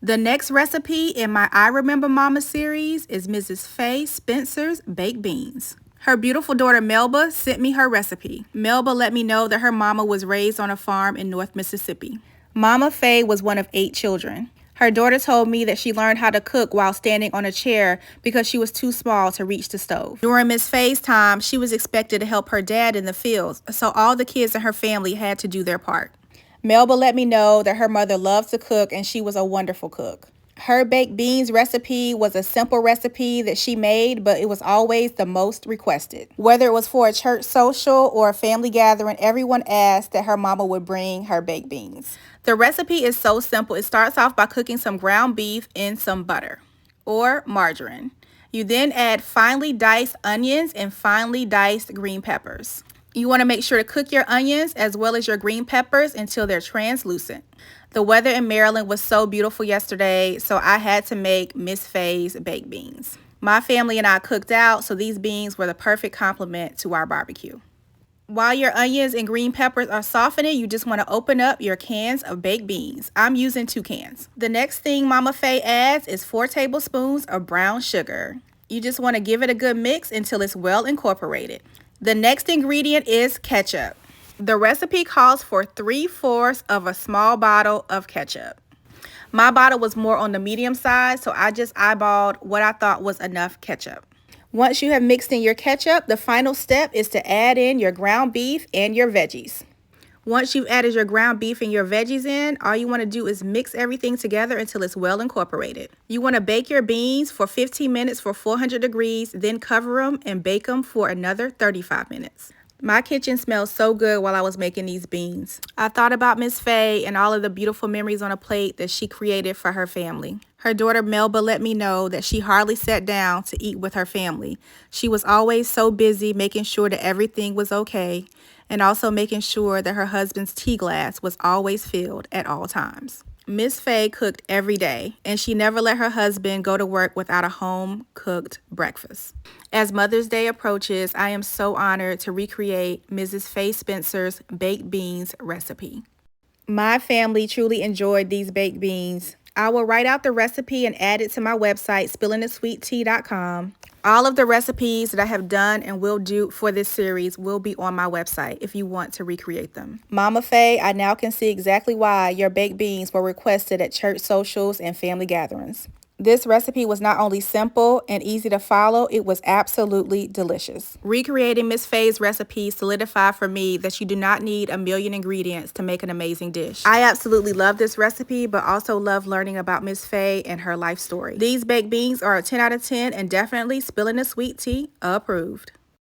The next recipe in my I Remember Mama series is Mrs. Faye Spencer's baked beans. Her beautiful daughter Melba sent me her recipe. Melba let me know that her mama was raised on a farm in North Mississippi. Mama Faye was one of 8 children. Her daughter told me that she learned how to cook while standing on a chair because she was too small to reach the stove. During Miss Faye's time, she was expected to help her dad in the fields, so all the kids in her family had to do their part. Melba let me know that her mother loved to cook and she was a wonderful cook. Her baked beans recipe was a simple recipe that she made, but it was always the most requested. Whether it was for a church social or a family gathering, everyone asked that her mama would bring her baked beans. The recipe is so simple. It starts off by cooking some ground beef in some butter or margarine. You then add finely diced onions and finely diced green peppers. You want to make sure to cook your onions as well as your green peppers until they're translucent. The weather in Maryland was so beautiful yesterday, so I had to make Miss Faye's baked beans. My family and I cooked out, so these beans were the perfect complement to our barbecue. While your onions and green peppers are softening, you just want to open up your cans of baked beans. I'm using 2 cans. The next thing Mama Faye adds is 4 tablespoons of brown sugar. You just want to give it a good mix until it's well incorporated. The next ingredient is ketchup. The recipe calls for 3/4 of a small bottle of ketchup. My bottle was more on the medium side, so I just eyeballed what I thought was enough ketchup. Once you have mixed in your ketchup, the final step is to add in your ground beef and your veggies. Once you've added your ground beef and your veggies in, all you want to do is mix everything together until it's well incorporated. You want to bake your beans for 15 minutes for 400 degrees, then cover them and bake them for another 35 minutes. My kitchen smelled so good while I was making these beans. I thought about Miss Faye and all of the beautiful memories on a plate that she created for her family. Her daughter Melba let me know that she hardly sat down to eat with her family. She was always so busy making sure that everything was okay, and also making sure that her husband's tea glass was always filled at all times. Miss Faye cooked every day, and she never let her husband go to work without a home-cooked breakfast. As Mother's Day approaches, I am so honored to recreate Mrs. Faye Spencer's baked beans recipe. My family truly enjoyed these baked beans. I will write out the recipe and add it to my website, spillingthesweettea.com. All of the recipes that I have done and will do for this series will be on my website if you want to recreate them. Mama Faye, I now can see exactly why your baked beans were requested at church socials and family gatherings. This recipe was not only simple and easy to follow, it was absolutely delicious. Recreating Miss Faye's recipe solidified for me that you do not need a million ingredients to make an amazing dish. I absolutely love this recipe, but also love learning about Miss Faye and her life story. These baked beans are a 10 out of 10 and definitely Spilling the Sweet Tea approved.